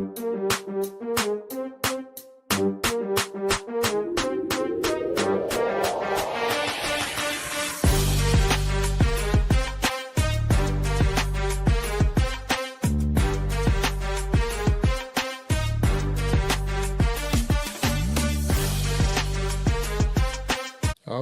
All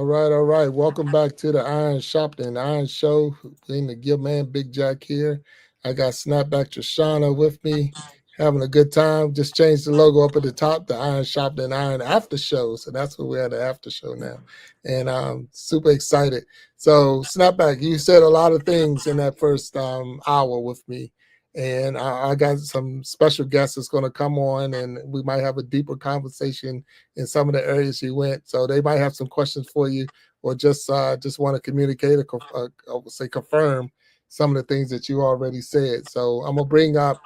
right, all right. Welcome back to the Iron Sharpening Iron Show. Being the Gill Man, Big Jack here. I got Snapback Trishana with me, having a good time. Just changed the logo up at the top, the Iron Sharpening Iron After Show. So that's what we're at, the after show now. And I'm super excited. So, Snapback, you said a lot of things in that first hour with me. And I got some special guests that's going to come on, and we might have a deeper conversation in some of the areas you went. So they might have some questions for you, or just want to communicate or I would say confirm some of the things that you already said. So I'm gonna bring up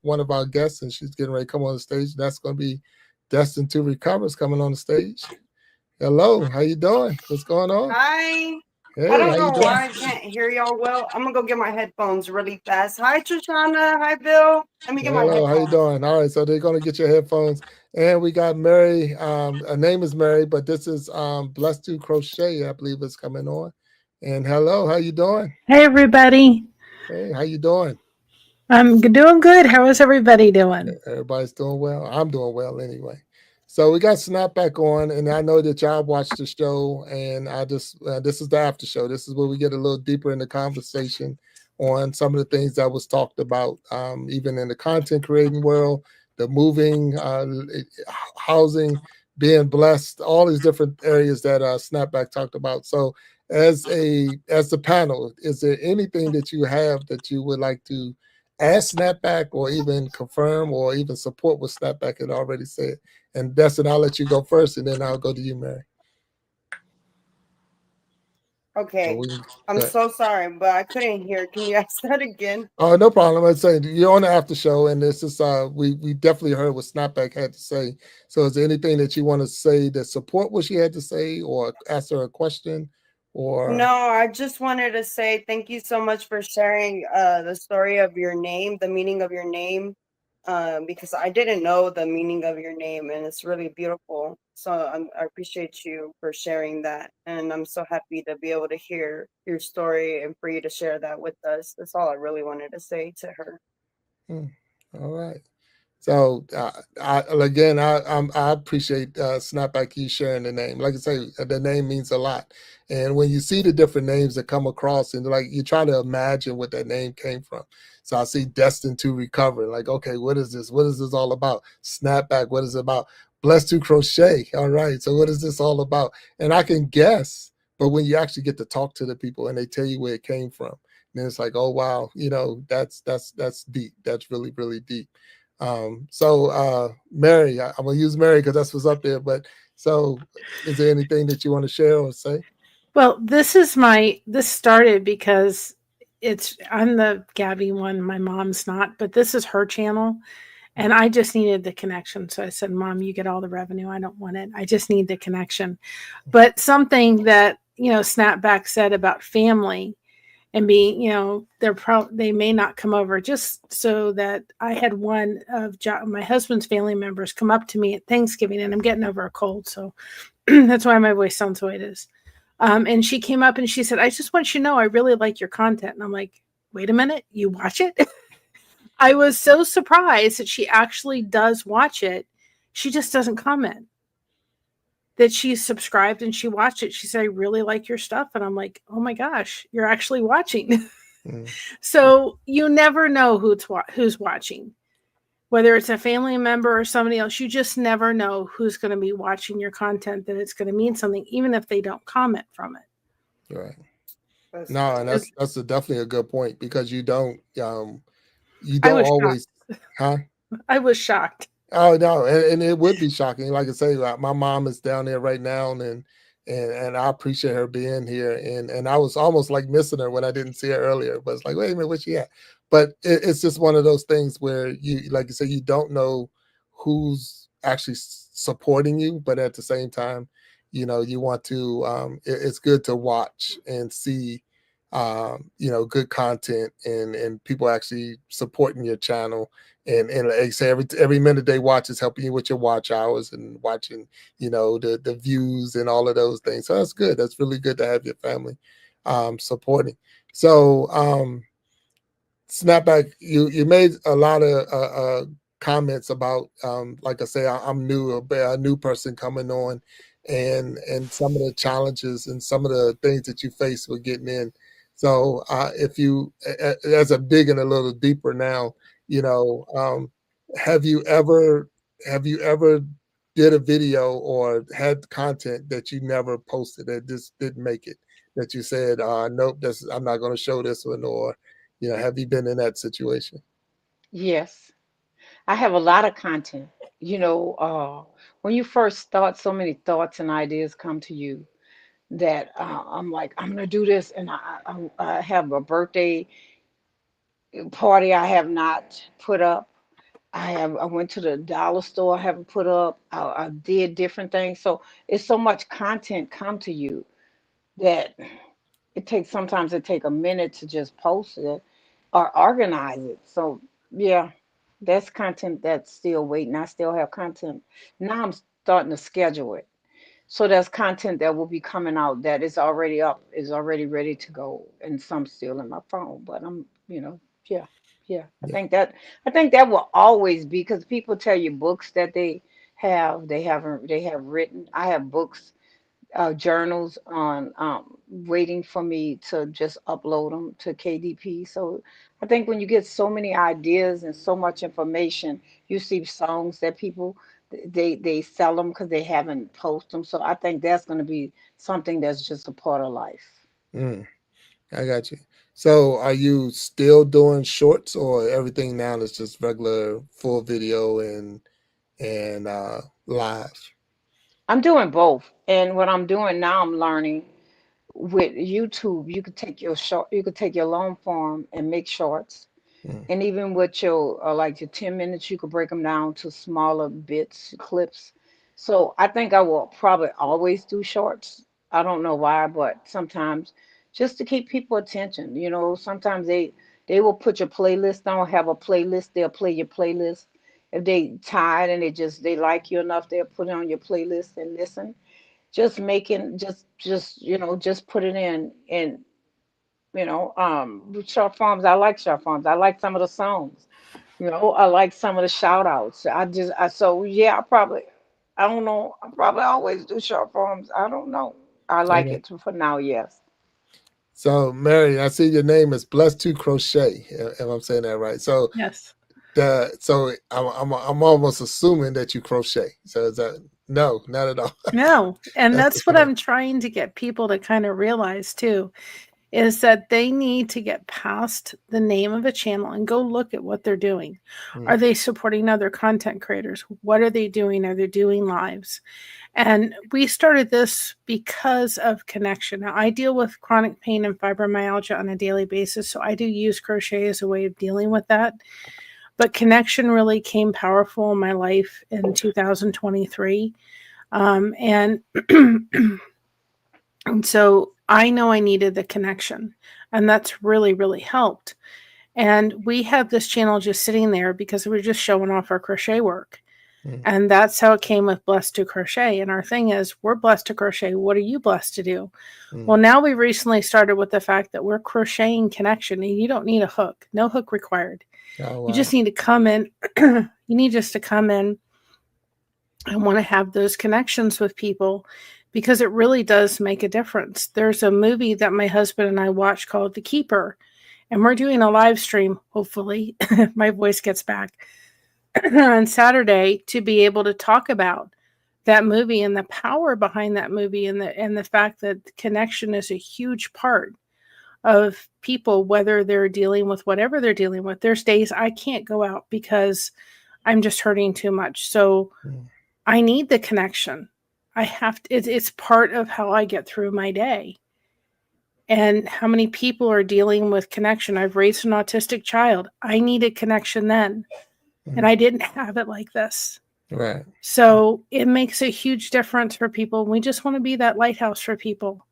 one of our guests, and she's getting ready to come on the stage. That's gonna be Destined to Recover is coming on the stage. Hello, how you doing? What's going on? Hi. I Hey, don't how you know doing? why I can't hear y'all well. I'm gonna go get my headphones really fast. Hi, Trishana. Hi, Bill. Let me get my Hello, how you headphones. doing? All right, so they're gonna get your headphones, and we got Mary. Her name is Mary, but this is Blessed to Crochet, I believe, is coming on. And hello, how you doing? Hey, everybody. Hey, how you doing? I'm doing good. How is everybody doing? Everybody's doing well. I'm doing well anyway. So we got Snapback on, and I know that y'all watched the show, and I just this is the after show. This is where we get a little deeper in the conversation on some of the things that was talked about, even in the content creating world, the moving, housing, being blessed, all these different areas that Snapback talked about. So as the panel, is there anything that you have that you would like to ask Snapback, or even confirm, or even support what Snapback had already said? And Destin, I'll let you go first, and then I'll go to you, Mary. So Okay. we I'm good. so sorry, but I couldn't hear. Can you ask that again? Oh, no problem. I was saying you're on the after show, and this is we definitely heard what Snapback had to say. So is there anything that you want to say that support what she had to say, or ask her a question, No, or I just wanted to say thank you so much for sharing the story of your name, the meaning of your name, because I didn't know the meaning of your name, and it's really beautiful. So I appreciate you for sharing that, and I'm so happy to be able to hear your story and for you to share that with us. That's all I really wanted to say to her. Hmm, all right. So I appreciate Snapback you sharing the name. Like I say, the name means a lot, and when you see the different names that come across, and like you try to imagine what that name came from. So I see Destined to Recover. Like, okay, what is this? What is this all about? Snapback. What is it about? Blessed to Crochet. All right. So what is this all about? And I can guess, but when you actually get to talk to the people and they tell you where it came from, then it's like, oh wow, that's deep. That's really really deep. Mary, I'm gonna use Mary because that's what's up there. But so, is there anything that you want to share or say? Well, this started because I'm the Gabby one, my mom's not, but this is her channel. And I just needed the connection. So I said, Mom, you get all the revenue. I don't want it. I just need the connection. But something that, Snapback said about family and being, they may not come over, just so that I had one of my husband's family members come up to me at Thanksgiving, and I'm getting over a cold. So that's why my voice sounds the way it is. And she came up and she said, I just want you to know I really like your content. And I'm like, wait a minute, you watch it? I was so surprised that she actually does watch it. She just doesn't comment. That she subscribed and she watched it. She said, I really like your stuff. And I'm like, oh my gosh, you're actually watching. Mm, So you never know who's watching, whether it's a family member or somebody else. You just never know who's going to be watching your content, that it's going to mean something, even if they don't comment from it. right. That's No, and good. definitely a good point because you I don't was shocked. always, huh? I was shocked. Oh no, and it would be shocking. Like I say, my mom is down there right now, and I appreciate her being here. And I was almost like missing her when I didn't see her earlier. But it's like, wait a minute, where's she at? But it's just one of those things where you, like you say, you don't know who's actually supporting you, but at the same time, you want to. It's good to watch and see good content and people actually supporting your channel. And like I say, every minute they watch is helping you with your watch hours and watching, the views and all of those things. So that's good. That's really good to have your family supporting. So Snapback, you made a lot of comments about, like I say, I'm new, a new person coming on, and some of the challenges and some of the things that you face with getting in. So if you, as I'm digging a little deeper now, have you ever did a video or had content that you never posted that just didn't make it? That you said, nope, I'm not going to show this one, or have you been in that situation? Yes, I have a lot of content. When you first start, so many thoughts and ideas come to you that I'm like, I'm gonna do this, and I have a birthday party I have not put up. I went to the dollar store, I haven't put up. I did different things, so it's so much content come to you that sometimes it take a minute to just post it or organize it. So yeah, that's content that's still waiting. I still have content. Now I'm starting to schedule it. So there's content that will be coming out that is already up, is already ready to go, and some still in my phone. But yeah, yeah. I Yeah. think that I think that will always be, because people tell you books that they have written. I have books, journals on, waiting for me to just upload them to KDP. So I think when you get so many ideas and so much information, you see songs that people, they sell them because they haven't posted them. So I think that's going to be something that's just a part of life. Mm, I got you. So are you still doing shorts, or everything now is just regular full video and live? I'm doing both, and what I'm doing now, I'm learning with YouTube. You could take your long form and make shorts. Mm, And even with your, like your 10 minutes, you could break them down to smaller bits, clips. So I think I will probably always do shorts. I don't know why, but sometimes just to keep people attention. Sometimes they will put your playlist on, have a playlist, they'll play your playlist. If they tired and they like you enough, they'll put it on your playlist and listen. Just making just put it in. And short forms, I like short forms. I like some of the songs. I like some of the shout outs. So yeah, I don't know. I probably always do short forms. I don't know. I like okay. it for now, yes. So Mary, I see your name is Blessed to Crochet, if I'm saying that right. So Yes. I'm almost assuming that you crochet. So is that no, not at all. No. And That's that's what I'm trying to get people to kind of realize too, is that they need to get past the name of a channel and go look at what they're doing. mm, Are they supporting other content creators? What are they doing? Are they doing lives? And we started this because of connection. Now, I deal with chronic pain and fibromyalgia on a daily basis, so I do use crochet as a way of dealing with that. But connection really came powerful in my life in 2023. And and so I know I needed the connection, and that's really, really helped. And we have this channel just sitting there because we're just showing off our crochet work. mm, And that's how it came with Blessed to Crochet. And our thing is, we're blessed to crochet. What are you blessed to do? mm. Well, now we recently started with the fact that we're crocheting connection, and you don't need a hook, no hook required. Oh You wow. just need to come in. You need just to come in and want to have those connections with people, because it really does make a difference. There's a movie that my husband and I watch called The Keeper, and we're doing a live stream, hopefully, if my voice gets back, on Saturday to be able to talk about that movie and the power behind that movie, and the fact that connection is a huge part of people, whether they're dealing with whatever they're dealing with. There's days I can't go out because I'm just hurting too much. So Mm, I need the connection. I have to, it's part of how I get through my day. And how many people are dealing with connection? I've raised an autistic child. I needed connection then, and mm. I didn't have it like this. Right. So it makes a huge difference for people. We just want to be that lighthouse for people.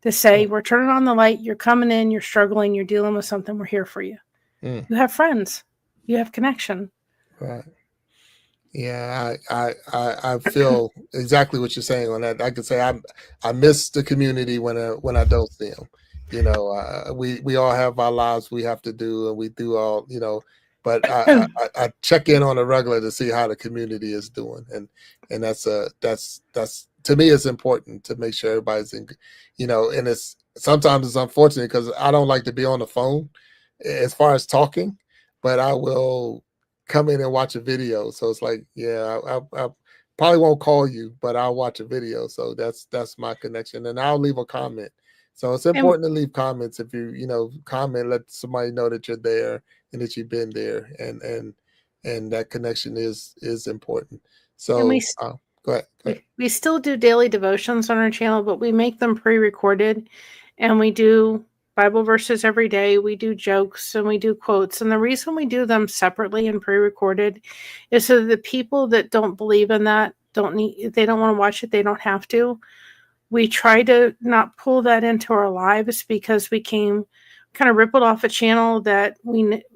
to say, we're turning on the light, you're coming in, you're struggling, you're dealing with something, we're here for you. You have friends, you have connection. Right. Yeah, I feel exactly what you're saying on that. I could say I miss the community when I don't see them. We all have our lives we have to do, and we do all But I check in on a regular to see how the community is doing, and that's to me it's important to make sure everybody's in, And it's sometimes it's unfortunate because I don't like to be on the phone as far as talking, but I will come in and watch a video. So it's like, yeah, I probably won't call you, but I'll watch a video. So that's my connection, and I'll leave a comment. So it's important to leave comments. If you comment, let somebody know that you're there and that you've been there, and that connection is important. So go ahead. We still do daily devotions on our channel, but we make them pre-recorded, and we do Bible verses every day. We do jokes and we do quotes. And the reason we do them separately and pre-recorded is so that the people that don't believe in that they don't want to watch it, they don't have to. We try to not pull that into our lives because we kind of rippled off a channel that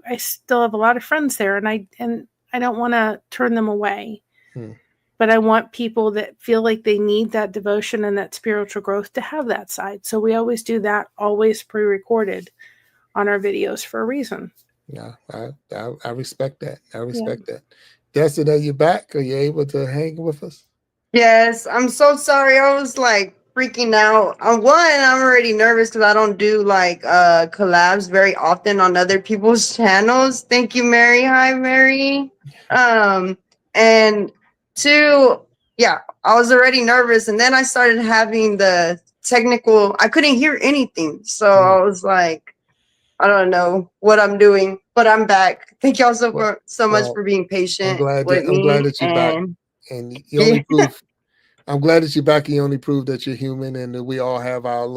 I still have a lot of friends there, and I don't want to turn them away. But I want people that feel like they need that devotion and that spiritual growth to have that side. So we always do that, always pre-recorded on our videos for a reason. Yeah, I respect that. I respect that. Destin, are you back? Are you able to hang with us? Yes, I'm so sorry. I was like freaking out. I'm already nervous because I don't do like collabs very often on other people's channels. Thank you, Mary. Hi, Mary. And two, yeah, I was already nervous, and then I started having the technical. I couldn't hear anything, so I was like, I don't know what I'm doing, but I'm back. Thank y'all so much for being patient with me. I'm glad that you're back, and you only prove. I'm glad that you're back, and you only prove that you're human, and that we all have our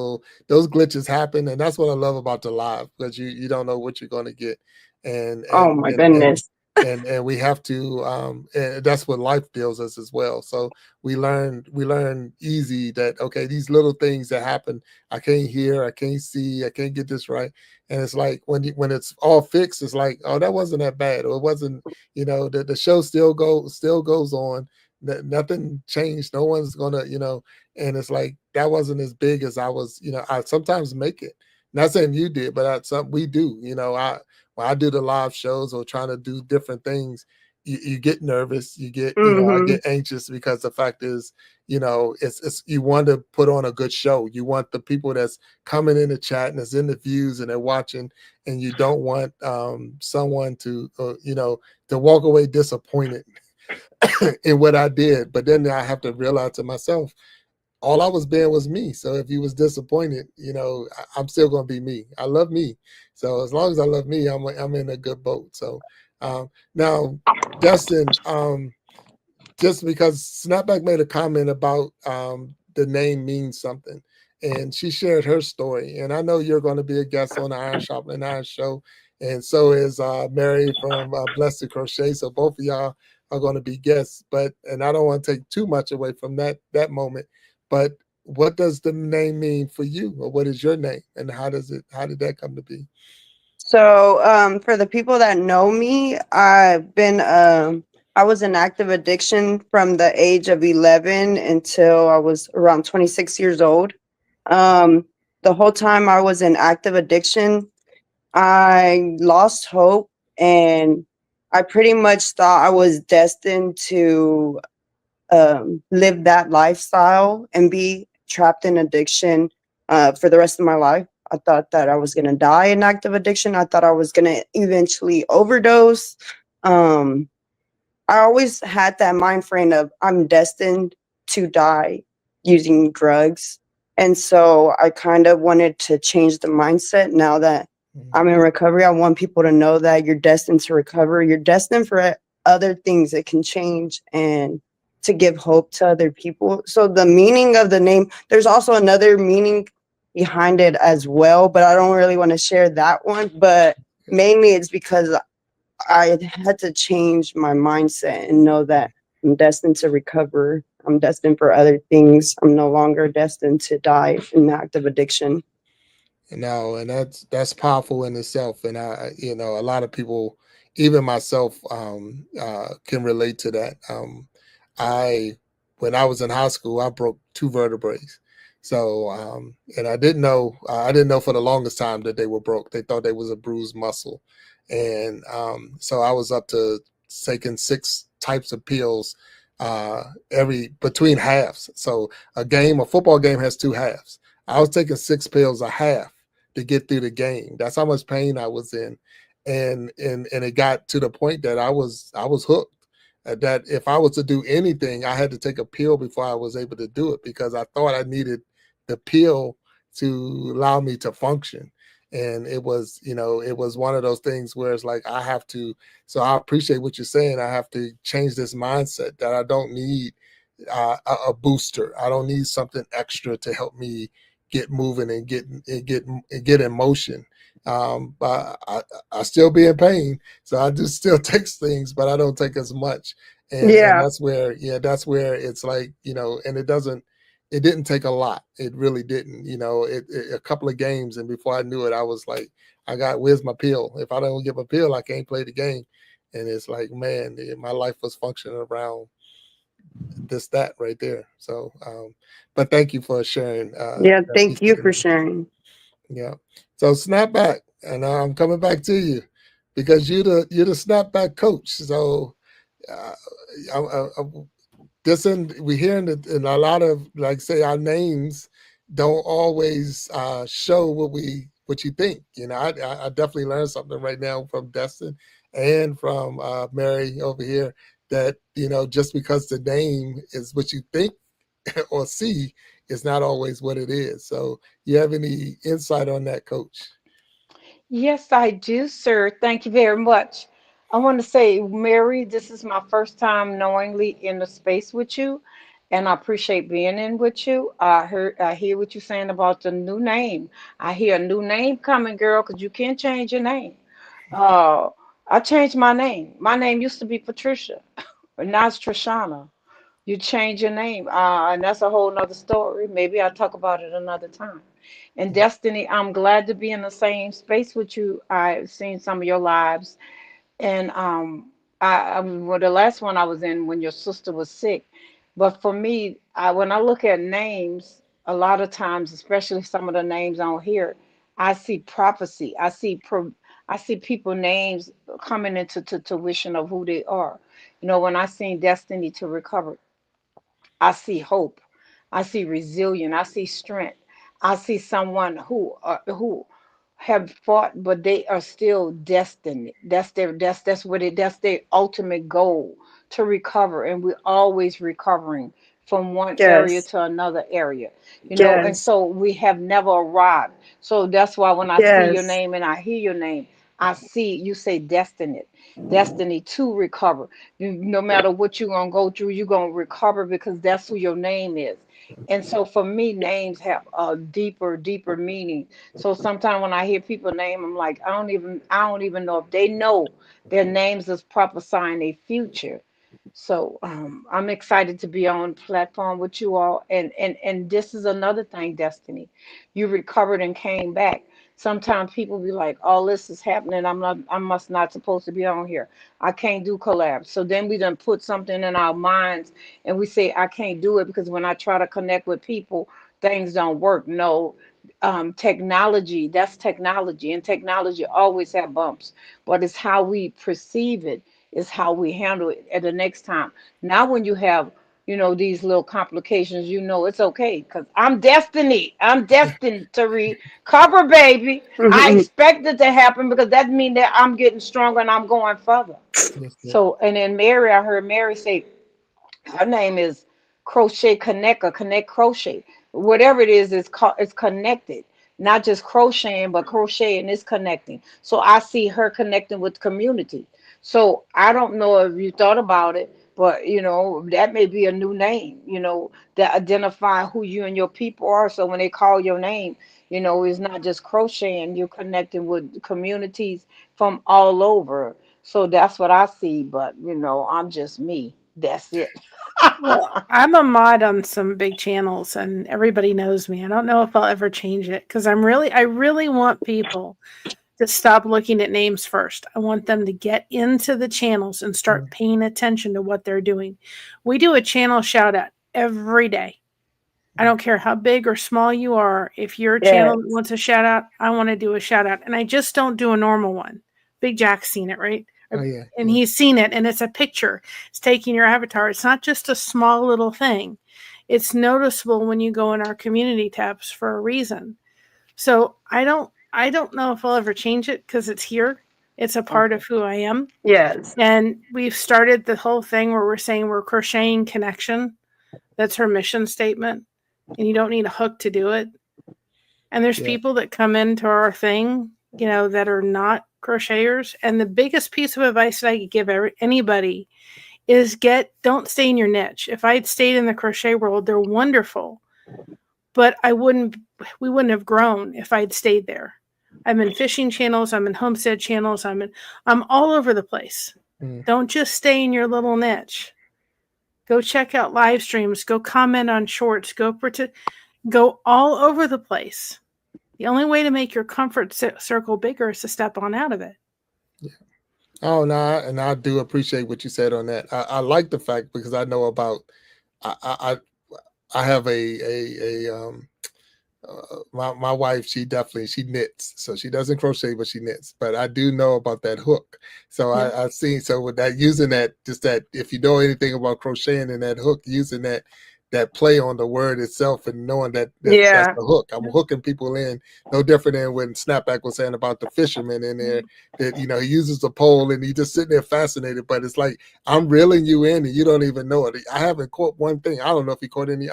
those glitches happen, and that's what I love about the live, because you don't know what you're going to get, and oh my goodness. And we have to and that's what life deals us as well. So we learn easy that, okay, these little things that happen, I can't hear, I can't see, I can't get this right, and it's like when it's all fixed, it's like, oh, that wasn't that bad, or it wasn't, the show still goes on, nothing changed, no one's gonna, and it's like that wasn't as big as I was, I sometimes make it, not saying you did, but we do, when I do the live shows or trying to do different things, you get nervous, you get, I get anxious, because the fact is, it's you want to put on a good show. You want the people that's coming in the chat and that's in the views and they're watching, and you don't want someone to, to walk away disappointed in what I did. But then I have to realize to myself, all I was being was me. So if you was disappointed, I'm still going to be me. I love me. So as long as I love me, I'm in a good boat. So now, Dustin, just because Snapback made a comment about the name means something, and she shared her story. And I know you're going to be a guest on the Iron Sharpening Iron show, and so is Mary from Blessed Crochet. So both of y'all are going to be guests. And I don't want to take too much away from that moment. But what does the name mean for you, or what is your name, and how did that come to be? So for the people that know me, I was in active addiction from the age of 11 until I was around 26 years old. The whole time I was in active addiction, I lost hope, and I pretty much thought I was destined to live that lifestyle and be trapped in addiction for the rest of my life. I thought that I was going to die in active addiction. I thought I was going to eventually overdose. I always had that mind frame of I'm destined to die using drugs. And so I kind of wanted to change the mindset. Now that I'm in recovery, I want people to know that you're destined to recover. You're destined for other things that can change and to give hope to other people. So the meaning of the name, there's also another meaning behind it as well, but I don't really want to share that one. But mainly it's because I had to change my mindset and know that I'm destined to recover I'm destined for other things. I'm no longer destined to die in active addiction. And that's powerful in itself. And a lot of people, even myself, can relate to that. I When I was in high school, I broke two vertebrae. So, and I didn't know for the longest time that they were broke. They thought they was a bruised muscle, and so I was up to taking six types of pills every between halves. So a football game has two halves. I was taking six pills a half to get through the game. That's how much pain I was in, and it got to the point that I was hooked. That if I was to do anything, I had to take a pill before I was able to do it because I thought I needed the pill to allow me to function. And it was one of those things where it's like I have to. So I appreciate what you're saying. I have to change this mindset that I don't need a booster. I don't need something extra to help me get moving and get in motion. But I still be in pain, so I do still take things, but I don't take as much. And Yeah. that's where it's like and it didn't take a lot. It really didn't. A couple of games, and before I knew it, I was like, where's my pill? If I don't get my pill, I can't play the game. And it's like, man, my life was functioning around this that right there. So, but thank you for sharing Yeah. that piece Thank of you for information. sharing. Yeah. So snapback, and I'm coming back to you because you're the snapback coach. So, uh, I, this and we hear in a lot of, like, say, our names don't always show what you think. I definitely learned something right now from Destin and from Mary over here, that just because the name is what you think or see is not always what it is. So you have any insight on that, Coach? Yes, I do, sir. Thank you very much. I want to say, Mary, this is my first time knowingly in the space with you, and I appreciate being in with you. I hear what you're saying about the new name. I hear a new name coming, girl, because you can't change your name. Uh, I changed my name. My name used to be Patricia, but now it's Trishana. You change your name, and that's a whole nother story. Maybe I'll talk about it another time. And Destiny, I'm glad to be in the same space with you. I've seen some of your lives, and well, the last one I was in when your sister was sick. But for me, when I look at names, a lot of times, especially some of the names on here, I see prophecy. I see people names coming into to tuition of who they are. When I seen Destiny to Recover, I see hope. I see resilience. I see strength. I see someone who have fought, but they are still destined. That's their ultimate goal, to recover. And we're always recovering from one area Yes. to another area, and Yes. so we have never arrived. So that's why when I see your Yes. name and I hear your name, I see you say destiny to recover. No matter what you're gonna go through, you're gonna recover because that's who your name is. And so for me, names have a deeper meaning. So sometimes when I hear people name, I'm like, I don't even know if they know their names is prophesying a future. So I'm excited to be on platform with you all. And this is another thing, Destiny. You recovered and came back. Sometimes people be like, "All this is happening. I must not supposed to be on here. I can't do collabs." So then we done put something in our minds and we say, "I can't do it because when I try to connect with people, things don't work." No, technology, that's technology, and technology always have bumps, but it's how we perceive it, is how we handle it at the next time. Now when you have these little complications, it's okay because I'm destined to recover, baby. I expect it to happen because that means that I'm getting stronger and I'm going further. Yes, sir. So, and then Mary, I heard Mary say her name is Crochet Connect, or Connect Crochet. Whatever it is, it's connected. Not just crocheting, but crocheting is connecting. So I see her connecting with community. So I don't know if you thought about it, but that may be a new name, that identify who you and your people are. So when they call your name, it's not just crocheting, you're connecting with communities from all over. So that's what I see, but I'm just me. That's it. Well, I'm a mod on some big channels and everybody knows me. I don't know if I'll ever change it because I really want people to stop looking at names first. I want them to get into the channels and start paying attention to what they're doing. We do a channel shout out every day. I don't care how big or small you are. If your channel Yes. wants a shout out, I want to do a shout out. And I just don't do a normal one. Big Jack's seen it, right? Oh yeah. And he's seen it, and it's a picture. It's taking your avatar. It's not just a small little thing. It's noticeable when you go in our community tabs for a reason. So I don't know if I'll ever change it because it's here. It's a part of who I am. Yes. And we've started the whole thing where we're saying we're crocheting connection. That's her mission statement. And you don't need a hook to do it. And there's people that come into our thing, that are not crocheters. And the biggest piece of advice that I could give anybody is don't stay in your niche. If I had stayed in the crochet world, they're wonderful. But we wouldn't have grown if I'd stayed there. I'm in fishing channels. I'm in homestead channels. I'm all over the place. Don't just stay in your little niche. Go check out live streams. Go comment on shorts. Go all over the place. The only way to make your comfort circle bigger is to step on out of it. Yeah. Oh no, and I do appreciate what you said on that. I like the fact because I know about. I have my wife. She knits, so she doesn't crochet, but she knits. But I do know about that hook. So I've seen with that using that if you know anything about crocheting and that hook, using that play on the word itself and knowing that's the hook. I'm hooking people in, no different than when Snappback was saying about the fisherman in there that, he uses a pole and he just sitting there fascinated, but it's like, I'm reeling you in and you don't even know it. I haven't caught one thing. I don't know if he caught any,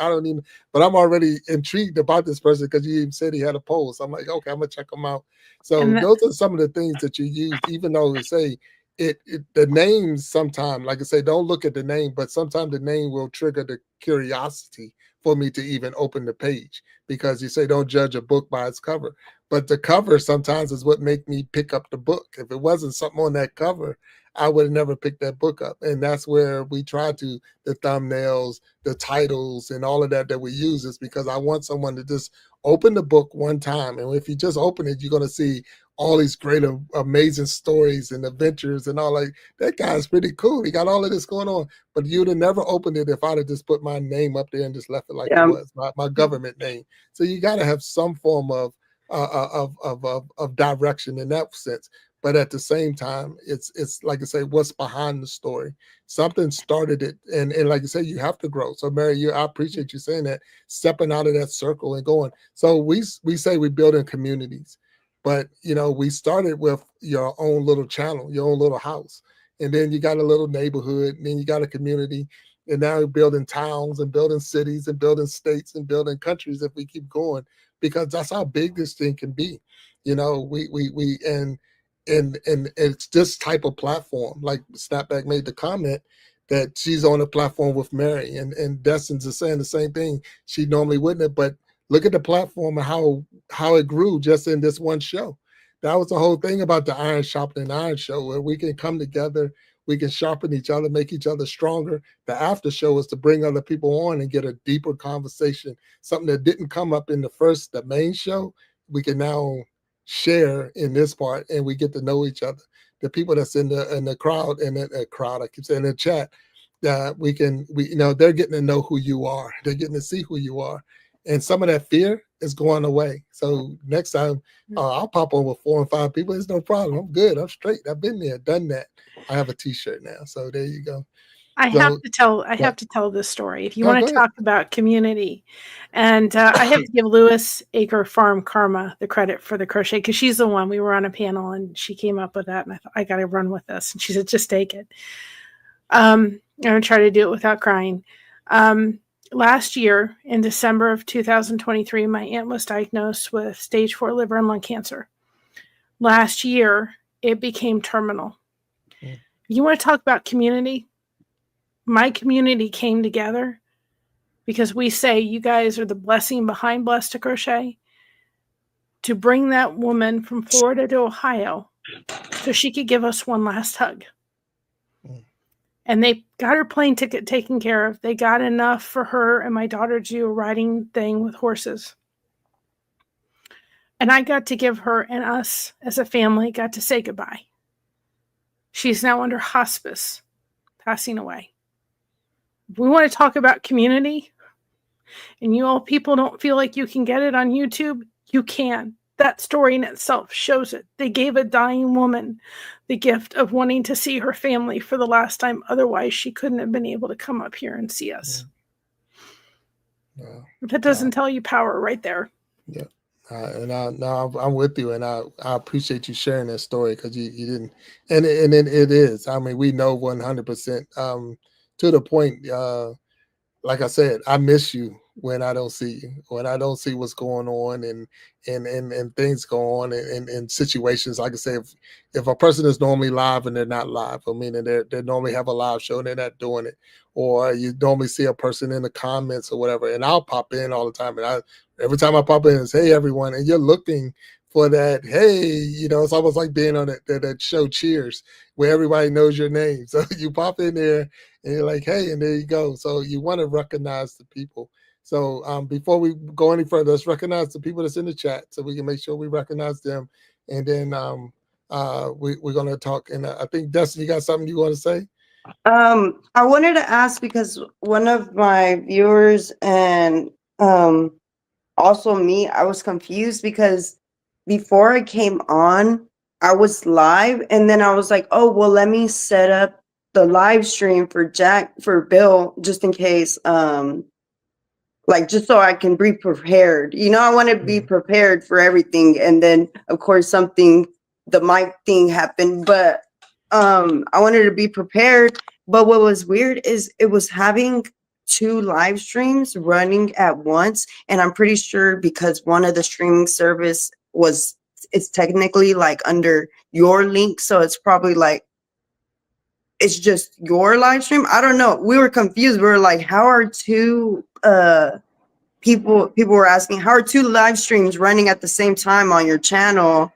but I'm already intrigued about this person because you even said he had a pole. So I'm like, okay, I'm gonna check him out. So those are some of the things that you use, even though they say, the names sometimes, like I say, don't look at the name, but sometimes the name will trigger the curiosity for me to even open the page because you say don't judge a book by its cover. But the cover sometimes is what make me pick up the book. If it wasn't something on that cover, I would have never picked that book up. And that's where we try to, the thumbnails, the titles, and all of that we use is because I want someone to just open the book one time. And if you just open it, you're going to see all these great, amazing stories and adventures and all. Like, that guy's pretty cool. He got all of this going on. But you'd have never opened it if I'd have just put my name up there and just left it like it was, my government name. So you got to have some form of direction in that sense. But at the same time, it's like I say, what's behind the story? Something started it, and like I say, you have to grow. So Mary, I appreciate you saying that, stepping out of that circle and going. So we say we build in communities, but we started with your own little channel, your own little house, and then you got a little neighborhood, and then you got a community, and now we're building towns and building cities and building states and building countries if we keep going, because that's how big this thing can be. And it's this type of platform, like Snapback made the comment that she's on a platform with Mary, and Destin's is saying the same thing. She normally wouldn't, but look at the platform and how it grew just in this one show. That was the whole thing about the Iron Sharpening Iron show, where we can come together, we can sharpen each other, make each other stronger. The after show is to bring other people on and get a deeper conversation, something that didn't come up in the main show. We can now share in this part, and we get to know each other. The people that's in the crowd, and the crowd, I keep saying, in the chat, we they're getting to know who you are. They're getting to see who you are, and some of that fear is going away. So next time, I'll pop on with 4 and 5 people. It's no problem. I'm good. I'm straight. I've been there, done that. I have a T-shirt now, so there you go. I have to tell this story. If you want to go talk about community, and I have to give Lewis Acre Farm Karma the credit for the crochet, because she's the one. We were on a panel and she came up with that, and I thought, I got to run with this. And she said, just take it. I'm going to try to do it without crying. Last year, in December of 2023, my aunt was diagnosed with stage 4 liver and lung cancer. Last year, it became terminal. You want to talk about community? My community came together because we say you guys are the blessing behind Blessed to Crochet, to bring that woman from Florida to Ohio so she could give us one last hug. And they got her plane ticket taken care of. They got enough for her and my daughter to do a riding thing with horses. And I got to give her, and us as a family got to say goodbye. She's now under hospice, passing away. If we want to talk about community, and you all people don't feel like you can get it on YouTube, you can. That story in itself shows it. They gave a dying woman the gift of wanting to see her family for the last time. Otherwise, she couldn't have been able to come up here and see us. Yeah. That doesn't tell you power right there. Yeah. I'm with you, and I appreciate you sharing that story, because you didn't, and it is. I mean, we know 100% to the point. Like I said, I miss you when I don't see you, when I don't see what's going on, and things go on in situations. Like I say, if a person is normally live and they're not live, I mean, and they normally have a live show and they're not doing it, or you normally see a person in the comments or whatever, and I'll pop in all the time, and every time I pop in, it's hey everyone, and you're looking for that, hey, it's almost like being on that show Cheers, where everybody knows your name. So you pop in there and you're like, hey, and there you go. So you want to recognize the people. So before we go any further, let's recognize the people that's in the chat, so we can make sure we recognize them. And then we're going to talk. And I think, Destiny, you got something you want to say? I wanted to ask, because one of my viewers and also me, I was confused because before I came on, I was live, and then I was like, oh, well, let me set up the live stream for Bill, just in case, like, just so I can be prepared. I want to be prepared for everything. And then, of course, the mic thing happened, but I wanted to be prepared. But what was weird is it was having 2 live streams running at once, and I'm pretty sure because one of the streaming service it's technically like under your link, so it's probably like it's just your live stream. I don't know. We were confused. We were like, how are 2 people were asking, how are 2 live streams running at the same time on your channel?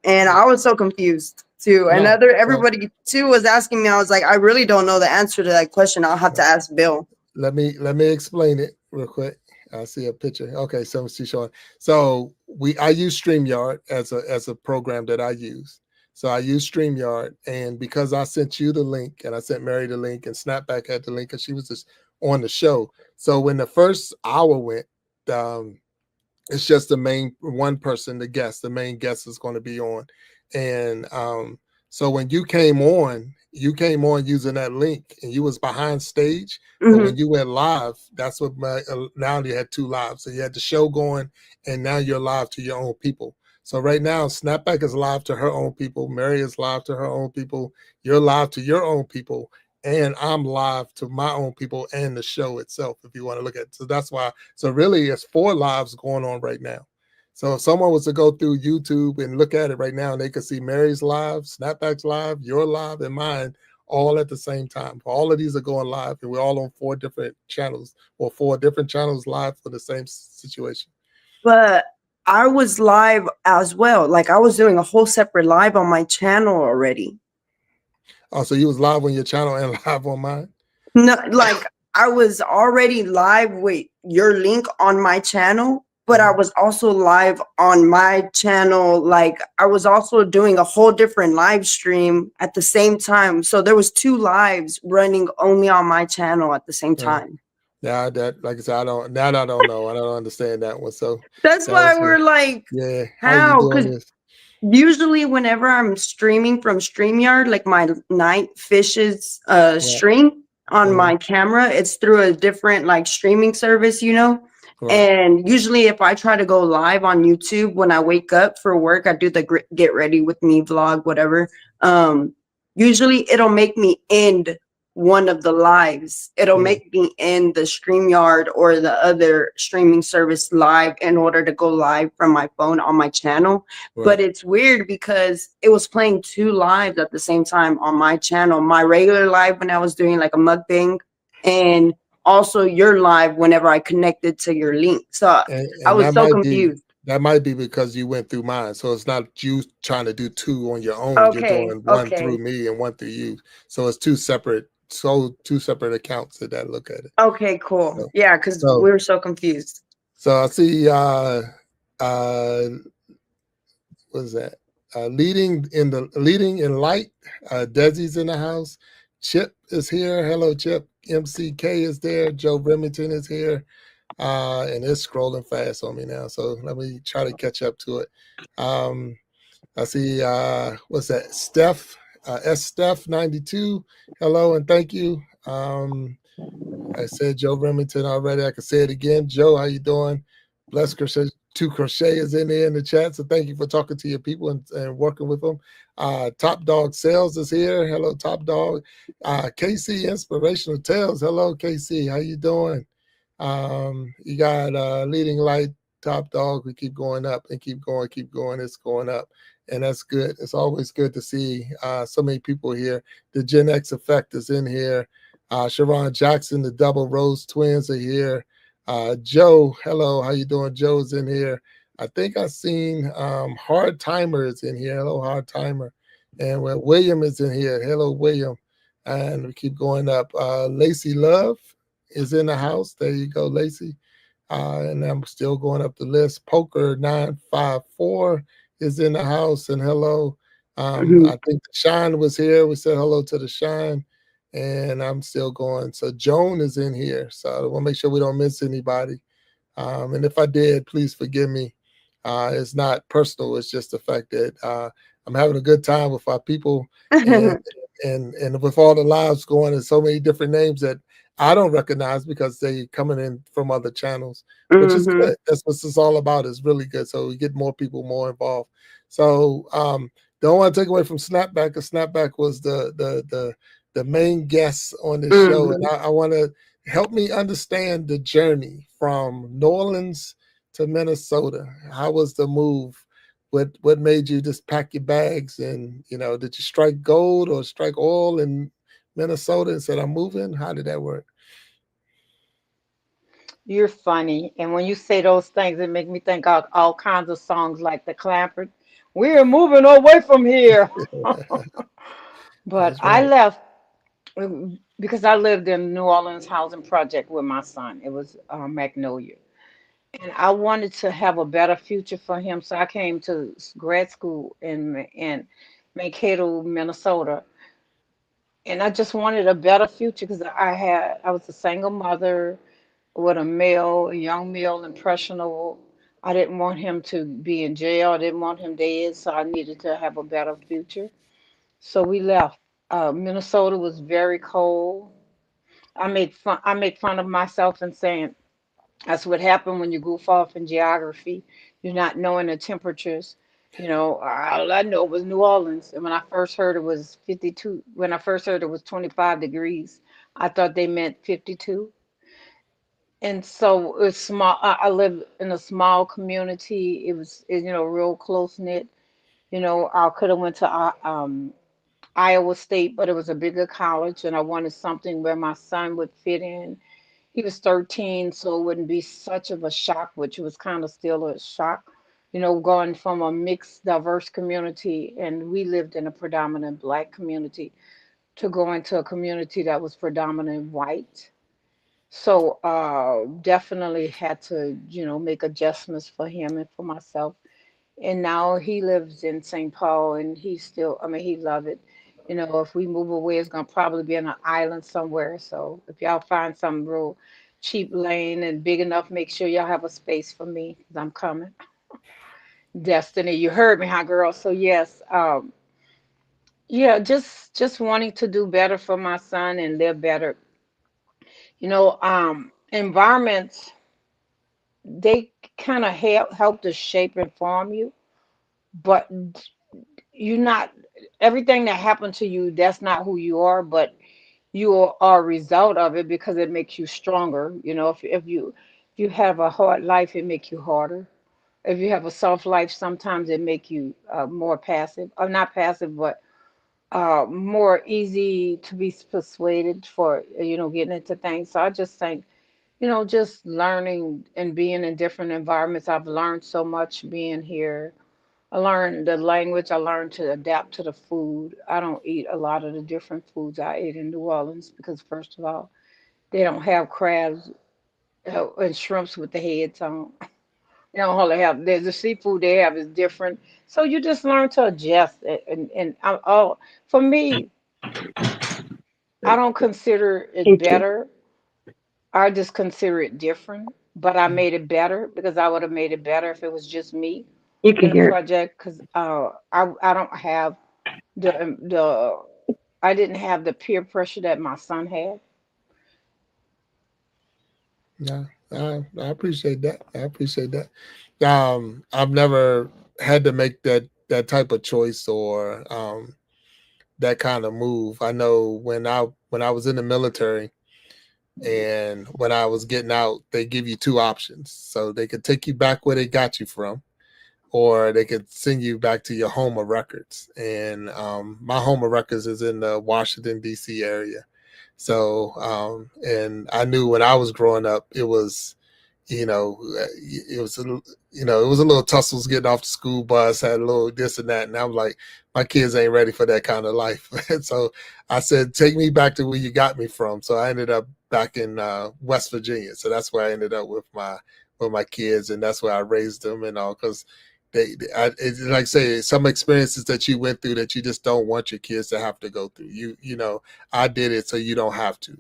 And I was so confused too. And everybody too was asking me. I was like, I really don't know the answer to that question. I'll have to ask Bill. Let me explain it real quick. I see a picture. Okay, so she's showing. So I use StreamYard as a program that I use. So I use StreamYard, and because I sent you the link, and I sent Mary the link, and Snappback had the link, because she was just on the show. So when the first hour went, it's just the main one person, the main guest is going to be on. And so when you came on using that link, and you was behind stage. But when you went live, that's what now you had 2 lives. So you had the show going, and now you're live to your own people. So right now, Snapback is live to her own people. Mary is live to her own people. You're live to your own people. And I'm live to my own people and the show itself, if you want to look at it. So that's why. So really, it's 4 lives going on right now. So if someone was to go through YouTube and look at it right now, and they could see Mary's live, Snapback's live, your live, and mine all at the same time. All of these are going live, and we're all on 4 different channels, or 4 different channels live for the same situation. But I was live as well. Like, I was doing a whole separate live on my channel already. Oh, so you was live on your channel and live on mine? No, like, I was already live with your link on my channel, but I was also live on my channel. Like, I was also doing a whole different live stream at the same time. So there was 2 lives running only on my channel at the same time. Yeah, that, like I said, I don't know. I don't understand that one. So that's why we're like, yeah, how? Because usually whenever I'm streaming from StreamYard, like my Night Fishes stream on my camera, it's through a different like streaming service, And usually if I try to go live on YouTube when I wake up for work, I do the get ready with me vlog, whatever. Usually it'll make me end one of the lives. It'll make me end the StreamYard or the other streaming service live in order to go live from my phone on my channel. But it's weird because it was playing 2 lives at the same time on my channel. My regular live when I was doing like a mukbang, and also your live whenever I connected to your link. So and I was so confused. That might be because you went through mine. So it's not you trying to do 2 on your own. Okay, you're doing 1 through me and 1 through you. So it's 2 separate two separate accounts that look at it. Okay, cool. So, Yeah, because so, we were so confused. so I see. Uh, what is that? Leading in light. Desi's in the house. Chip is here. Hello, Chip. MCK is there. Joe Remington is here. And it's scrolling fast on me now. So let me try to catch up to it. Um, I see what's that? Steph, Steph 92. Hello and thank you. I said Joe Remington already. I can say it again. Joe, how you doing? Bless Crochet. Two Crochet is in there in the chat. So thank you for talking to your people and working with them. Top Dog Sales is here. Hello, Top Dog. KC Inspirational Tales. Hello, KC. How you doing? You got Leading Light, Top Dog. We keep going up and keep going, keep going. It's going up. And that's good. It's always good to see so many people here. The Gen X Effect is in here. Sharon Jackson, the Double Rose Twins are here. Joe, hello, how you doing? Joe's in here. I think I've seen Hard Timer is in here. Hello, Hard Timer. And William is in here. Hello, William. And we keep going up. Lacey Love is in the house. There you go, Lacey. And I'm still going up the list. Poker 954 is in the house. And hello. Mhm. I think the Shine was here. We said hello to the Shine. And I'm still going. So Joan is in here. So I want to make sure we don't miss anybody. And if I did, please forgive me. It's not personal. It's just the fact that I'm having a good time with our people, and and with all the lives going and so many different names that I don't recognize because they coming in from other channels, which is Mhm. good. That's what this is all about. It's really good. So we get more people more involved. So don't want to take away from Snapback, because Snapback was the main guest on this show, and Mhm. I want to help me understand the journey from New Orleans to Minnesota. How was the move? What made you just pack your bags, and did you strike gold or strike oil in Minnesota and said I'm moving? How did that work? You're funny. And when you say those things, it make me think of all kinds of songs like the Clampett. We're moving away from here. But That's I right. left because I lived in New Orleans housing project with my son. It was Magnolia. And I wanted to have a better future for him. So I came to grad school in Mankato, Minnesota. And I just wanted a better future because I was a single mother with a young male, impressionable. I didn't want him to be in jail. I didn't want him dead, so I needed to have a better future. So we left. Minnesota was very cold. I make fun of myself and saying that's what happened when you goof off in geography. You're not knowing the temperatures. All I know was New Orleans. And when I first heard it was 52, when I first heard it was 25 degrees, I thought they meant 52. And so it's small. I live in a small community. Real close knit. I could have went to Iowa State, but it was a bigger college, and I wanted something where my son would fit in. He was 13, so it wouldn't be such of a shock, which was kind of still a shock. Going from a mixed, diverse community, and we lived in a predominant black community, to going to a community that was predominant white. So definitely had to, make adjustments for him and for myself. And now he lives in St. Paul, and I mean, he love it. If we move away, it's gonna probably be on an island somewhere. So if y'all find some real cheap lane and big enough, make sure y'all have a space for me, 'cause I'm coming. Destiny, you heard me, huh, girl? So yes, yeah, just wanting to do better for my son and live better. Environments, they kind of help to shape and form you, but you're not everything that happened to you, that's not who you are, but you are a result of it because it makes you stronger. If you have a hard life, it makes you harder. If you have a soft life, sometimes it make you more passive, or not passive, but more easy to be persuaded for getting into things. So I just think, just learning and being in different environments. I've learned so much being here. I learned the language. I learned to adapt to the food. I don't eat a lot of the different foods I ate in New Orleans because, first of all, they don't have crabs and shrimps with the heads on. They don't hardly have. The seafood they have is different. So you just learn to adjust. For me, I don't consider it Thank you. better. I just consider it different. But I made it better because I would have made it better if it was just me You can in the hear it. project. Because I don't have the I didn't have the peer pressure that my son had. Yeah, I appreciate that. I appreciate that. I've never had to make that type of choice or that kind of move. I know when I was in the military and when I was getting out, they give you two options. So they could take you back where they got you from, or they could send you back to your home of records. And my home of records is in the Washington D.C. area. So and I knew when I was growing up, it was it was it was a little tussles getting off the school bus, had a little this and that, and I was like, my kids ain't ready for that kind of life. And so I said, take me back to where you got me from. So I ended up back in West Virginia. So that's where I ended up with my kids, and that's where I raised them and all because. It's like I say, some experiences that you went through that you just don't want your kids to have to go through. I did it so you don't have to.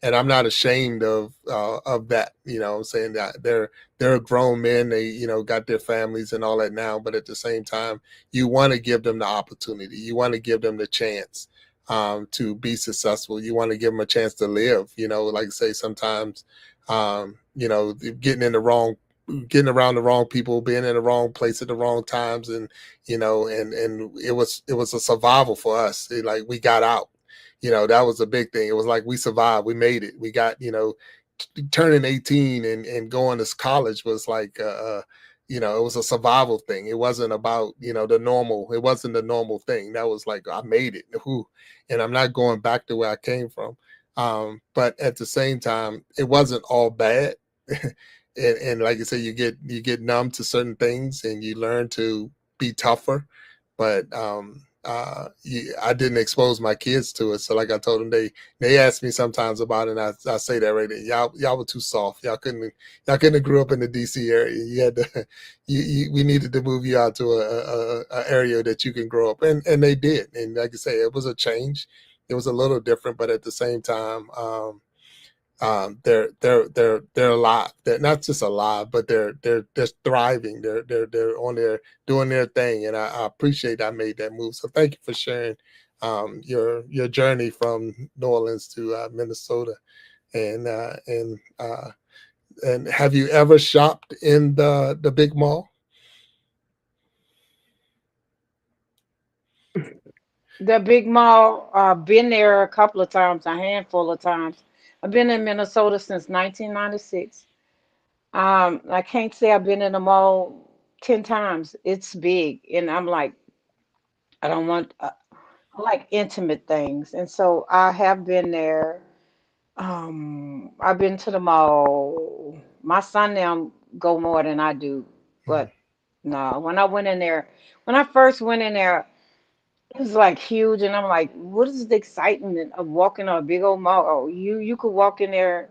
And I'm not ashamed of that. I'm saying that they're grown men. They got their families and all that now, but at the same time, you want to give them the opportunity. You want to give them the chance to be successful. You want to give them a chance to live. Like I say, sometimes getting in the wrong getting around the wrong people, being in the wrong place at the wrong times, and and it was a survival for us. Like we got out. That was a big thing. It was like we survived. We made it. We got turning 18 and going to college was like it was a survival thing. It wasn't about the normal. It wasn't the normal thing. That was like I made it. Who, and I'm not going back to where I came from. But at the same time, it wasn't all bad. And like I said, you get numb to certain things and you learn to be tougher. But I didn't expose my kids to it. So like I told them, they ask me sometimes about it, and I say that right there. Y'all were too soft. Y'all couldn't have grew up in the DC area. You had to we needed to move you out to a area that you can grow up. And they did. And like I say, it was a change. It was a little different, but at the same time, they're alive. They're not just alive, but they're thriving. They're on there doing their thing, and I appreciate I made that move. So thank you for sharing your journey from New Orleans to Minnesota, and and have you ever shopped in the big mall? The big mall, I've been there a couple of times, a handful of times. I've been in Minnesota since 1996. I can't say I've been in the mall 10 times. It's big, and I'm like, I don't want, I like intimate things. And so I have been there. I've been to the mall. My son now go more than I do, Mm, but no, when I went in there, when I first went in there, it was like huge, and I'm like, what is the excitement of walking on a big old mall? Oh, you could walk in there,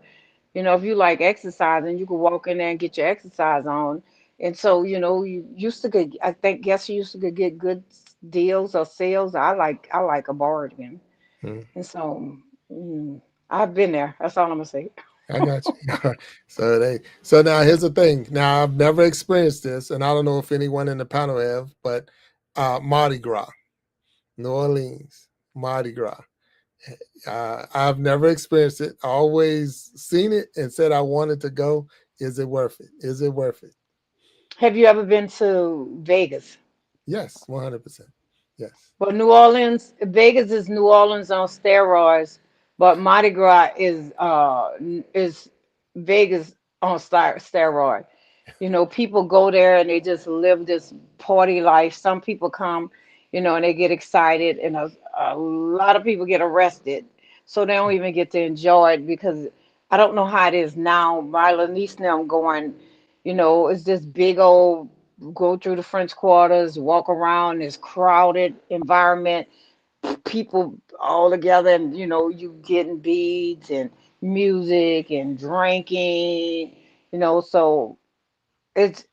if you like exercising, you could walk in there and get your exercise on. And so, you used to get, I think, guess you used to get good deals or sales. I like a bargain, mm. and so I've been there. That's all I'm gonna say. I got you. So now here's the thing. Now I've never experienced this, and I don't know if anyone in the panel have, but Mardi Gras, New Orleans, Mardi Gras. I've never experienced it. I always seen it and said I wanted to go. Is it worth it? Is it worth it? Have you ever been to Vegas? Yes, 100%. Yes. Well, New Orleans, Vegas is New Orleans on steroids, but Mardi Gras is Vegas on steroid. People go there and they just live this party life. Some people come, and they get excited, and a lot of people get arrested, so they don't even get to enjoy it because I don't know how it is now. My niece now going, it's this big old go through the French quarters, walk around this crowded environment, people all together, and you getting beads and music and drinking, so it's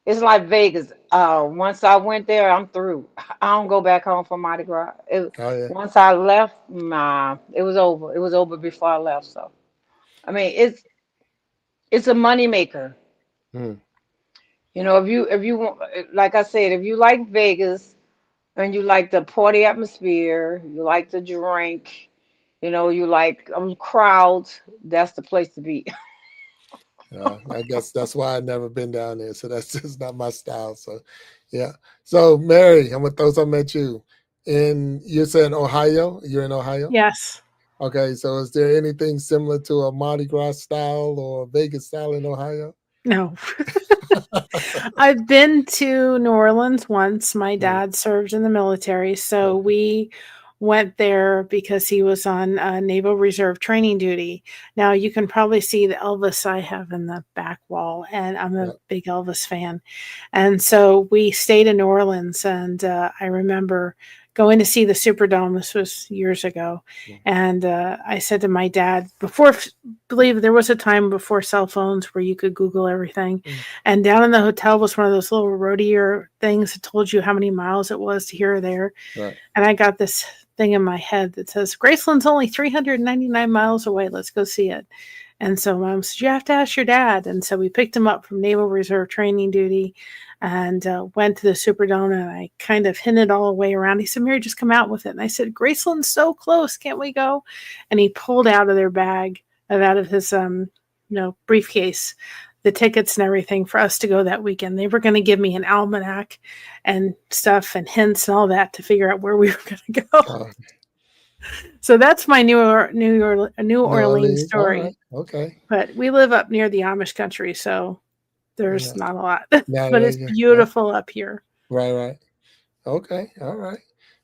it's like Vegas. Once I went there, I'm through. I don't go back home for Mardi Gras. Oh yeah. Once I left, nah, it was over. It was over before I left. So I mean, it's a money maker. Hmm. If you want, like I said, if you like Vegas and you like the party atmosphere, you like to drink, you like crowds, that's the place to be. I guess that's why I've never been down there. So that's just not my style. So, yeah. So, Mary, I'm gonna throw something at you. And you're saying Ohio? You're in Ohio? Yes. Okay. So, is there anything similar to a Mardi Gras style or Vegas style in Ohio? No. I've been to New Orleans once. My Mm, dad served in the military, so okay. we went there because he was on Naval Reserve training duty. Now you can probably see the Elvis I have in the back wall, and I'm a Yeah. big Elvis fan. And so we stayed in New Orleans, and I remember going to see the Superdome. This was years ago, Mm, and I said to my dad, before, believe there was a time before cell phones where you could Google everything, mm, and down in the hotel was one of those little roadier things that told you how many miles it was to here or there. right. And I got this thing in my head that says, Graceland's only 399 miles away. Let's go see it. And so Mom said, you have to ask your dad. And so we picked him up from Naval Reserve training duty and went to the Superdome. And I kind of hinted all the way around. He said, Mary, just come out with it. And I said, Graceland's so close. Can't we go? And he pulled out of their bag, out of his briefcase, the tickets and everything for us to go that weekend. They were going to give me an almanac and stuff and hints and all that to figure out where we were going to go. Uh, So that's my New New Orleans Orleans. All right. story. Okay. But we live up near the Amish country, so there's Yeah. not a lot. Now, But it's yeah. beautiful up here. Right. Right. Okay. All right.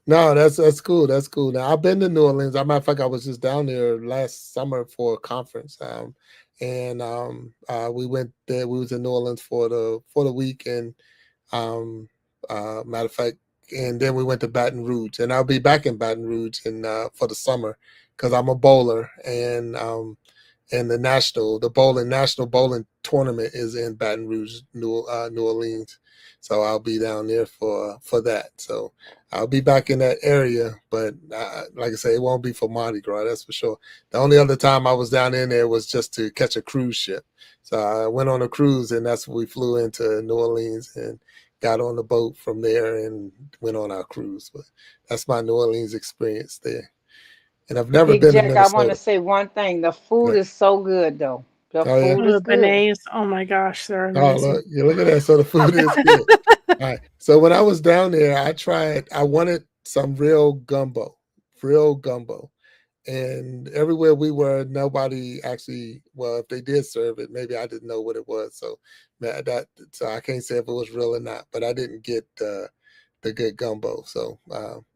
No, that's cool. That's cool. Now I've been to New Orleans. As a matter of fact, I was just down there last summer for a conference. And we went there. We was in New Orleans for the week, and matter of fact, and then we went to Baton Rouge, and I'll be back in Baton Rouge for the summer because I'm a bowler, and the national bowling tournament is in Baton Rouge, New Orleans. So I'll be down there for that. So I'll be back in that area, but like I say, it won't be for Mardi Gras, that's for sure. The only other time I was down in there was just to catch a cruise ship. So I went on a cruise, and that's when we flew into New Orleans and got on the boat from there and went on our cruise. But that's my New Orleans experience there. And I've never Big been to Jack, I want to Minnesota. say one thing. The food But, is so good, though. The oh yeah. food Oh, is the good. beignets. Oh my gosh, they're Oh amazing. look, you look at that. So the food is good. All right. So when I was down there, I wanted some real gumbo. And everywhere we were, nobody actually, well, if they did serve it, maybe I didn't know what it was. So so I can't say if it was real or not, but I didn't get the good gumbo. So,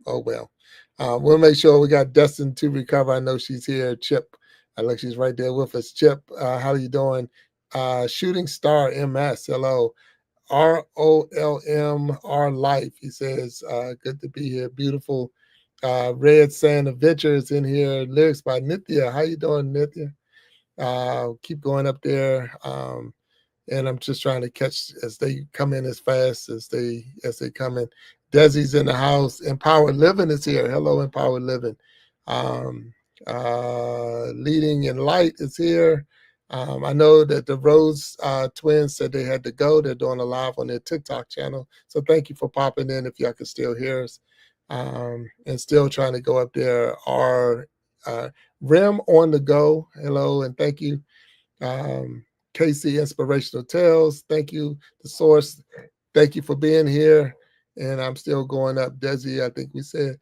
oh well. We'll make sure we got Destin to recover. I know she's here. Chip, I look, she's right there with us. Chip, how are you doing? Shooting Star MS, hello. ROLMR Life. He says, good to be here. Beautiful. Red Sand Adventures in here. Lyrics by Nithya. How you doing, Nithya? Keep going up there. And I'm just trying to catch as they come in as fast as they come in. Desi's in the house. Empowered Living is here. Hello, Empowered Living. Um, Leading in Light is here. I know that the Rose twins said they had to go. They're doing a live on their TikTok channel. So thank you for popping in if y'all can still hear us. And still trying to go up there. Our Rim on the Go. Hello, and thank you. KC Inspirational Tales. Thank you. The Source. Thank you for being here. And I'm still going up. Desi, I think we said.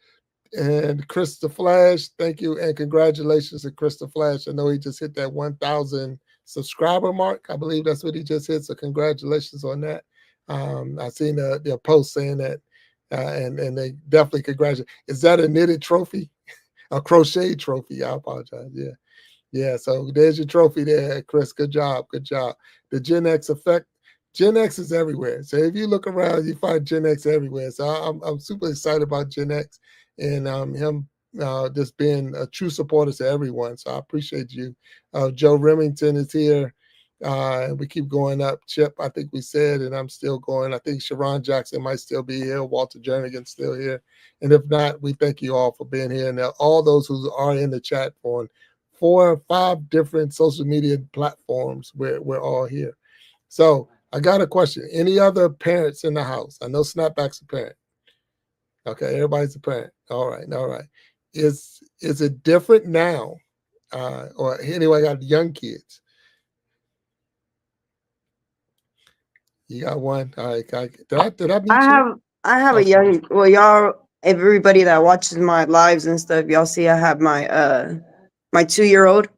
And Chris the Flash, thank you. And congratulations to Chris the Flash. I know he just hit that 1,000 subscriber mark. I believe that's what he just hit. So congratulations on that. I seen their post saying that, and they definitely congratulate. Is that a knitted trophy? A crochet trophy? I apologize. Yeah. Yeah, so there's your trophy there, Chris. Good job. Good job. The Gen X effect. Gen X is everywhere. So if you look around, you find Gen X everywhere. So I'm super excited about Gen X and him just being a true supporter to everyone. So I appreciate you. Joe Remington is here. We keep going up. Chip, I think we said, and I'm still going. I think Sharon Jackson might still be here. Walter Jernigan's still here. And if not, we thank you all for being here. And all those who are in the chat on 4 or 5 different social media platforms, we're all here. So I got a question. Any other parents in the house? I know Snapback's a parent. Okay, everybody's a parent. All right, all right. Is it different now? Or anyway, I got young kids. You got one. All right. Did I meet you? I have a Okay. young, well, y'all, everybody that watches my lives and stuff, y'all see I have my my 2-year-old,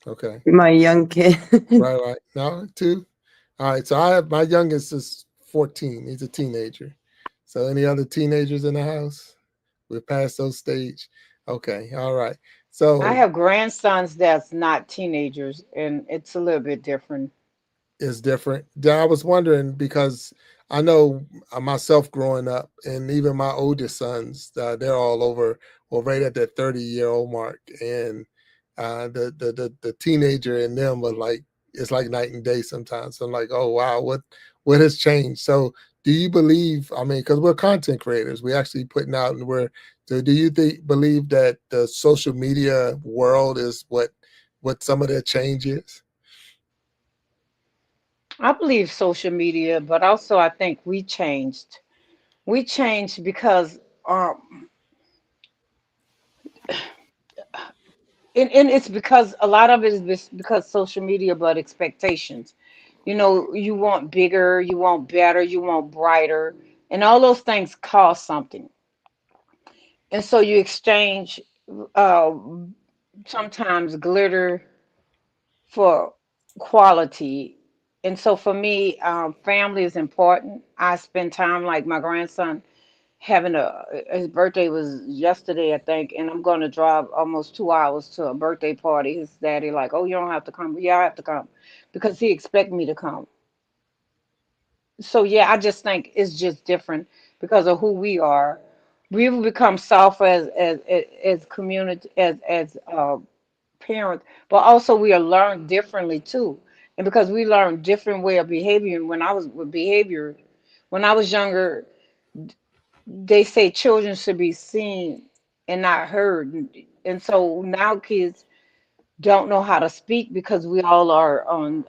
Okay. my young kid. Right. No, 2. All right. So I have my youngest is 14. He's a teenager. So any other teenagers in the house? We're past those stage. Okay. All right. I So have grandsons that's not teenagers, and it's a little bit different. is different. Yeah, I was wondering because I know myself growing up, and even my oldest sons, they're all over, well, right at that 30-year-old mark, and the teenager in them are like it's like night and day sometimes. So I'm like, oh wow, what has changed? So do you believe? I mean, because we're content creators, we actually putting out, and we're. So do you believe that the social media world is what some of that change is? I believe social media, but also I think we changed. We changed because, and it's because a lot of it is because social media, but expectations. You know, you want bigger, you want better, you want brighter, and all those things cost something. And so you exchange uh, sometimes glitter for quality. And so for me, family is important. I spend time like my grandson having his birthday was yesterday, I think, and I'm going to drive almost 2 hours to a birthday party. His daddy like, oh, you don't have to come. Yeah, I have to come because he expect me to come. So yeah, I just think it's just different because of who we are. We've become soft as community as parents, but also we are learned differently too. And because we learn different way of behavior, when I was with behavior, when I was younger, they say children should be seen and not heard. And so now kids don't know how to speak because we all are on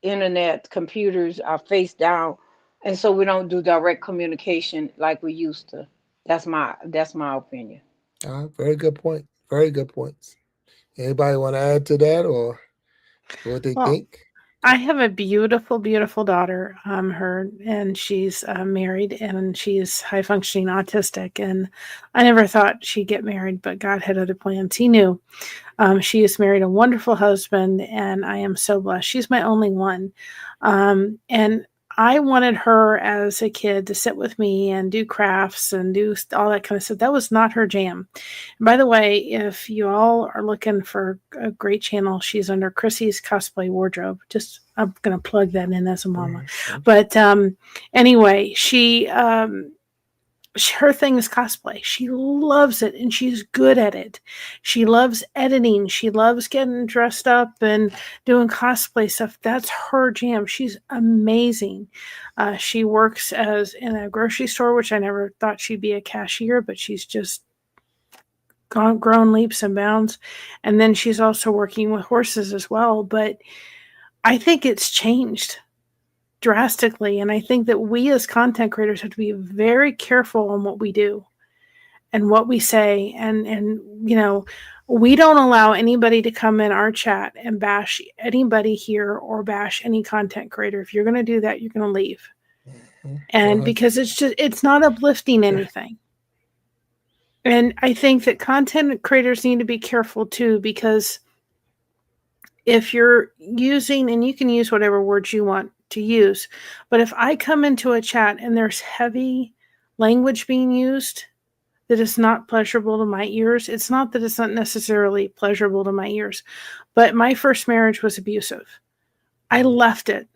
internet, computers are face down, and so we don't do direct communication like we used to. That's my opinion. Very good point. Very good points. Anybody want to add to that or what they Well, think? I have a beautiful, beautiful daughter. And she's married, and she's high functioning autistic. And I never thought she'd get married, but God had other plans. He knew. She has married a wonderful husband, and I am so blessed. She's my only one. And I wanted her as a kid to sit with me and do crafts and do all that kind of stuff. That was not her jam. By the way, if you all are looking for a great channel, she's under Chrissy's Cosplay Wardrobe. Just I'm gonna plug that in as a mama. But anyway, her thing is cosplay. She loves it and she's good at it. She loves editing. She loves getting dressed up and doing cosplay stuff. That's her jam. She's amazing. She works as in a grocery store, which I never thought she'd be a cashier, but she's just grown leaps and bounds. And then she's also working with horses as well. But I think it's changed drastically. And I think that we as content creators have to be very careful on what we do and what we say. And we don't allow anybody to come in our chat and bash anybody here or bash any content creator. If you're going to do that, you're going to leave. And because it's not uplifting anything. And I think that content creators need to be careful too, because if you're using, and you can use whatever words you want to use, but if I come into a chat and there's heavy language being used that is not pleasurable to my ears, it's not that it's not necessarily pleasurable to my ears, but my first marriage was abusive. I left it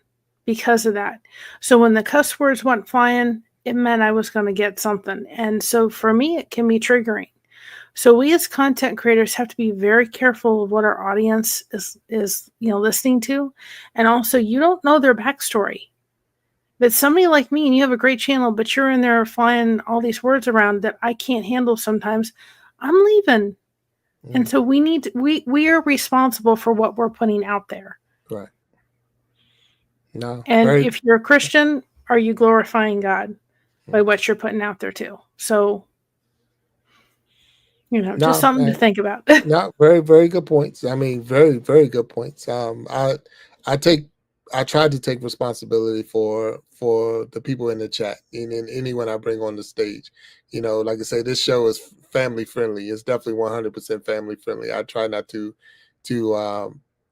because of that. So when the cuss words went flying, it meant I was going to get something. And so for me, it can be triggering. So we as content creators have to be very careful of what our audience is listening to. And also, you don't know their backstory. But somebody like me, and you have a great channel, but you're in there flying all these words around that I can't handle sometimes, I'm leaving. And so we are responsible for what we're putting out there. Right. No. And if you're a Christian, are you glorifying God by what you're putting out there too? So, just something to think about. No, very, very good points. I mean, very, very good points. I try to take responsibility for the people in the chat and anyone I bring on the stage. Like I say, this show is family friendly. It's definitely 100% family friendly. I try not to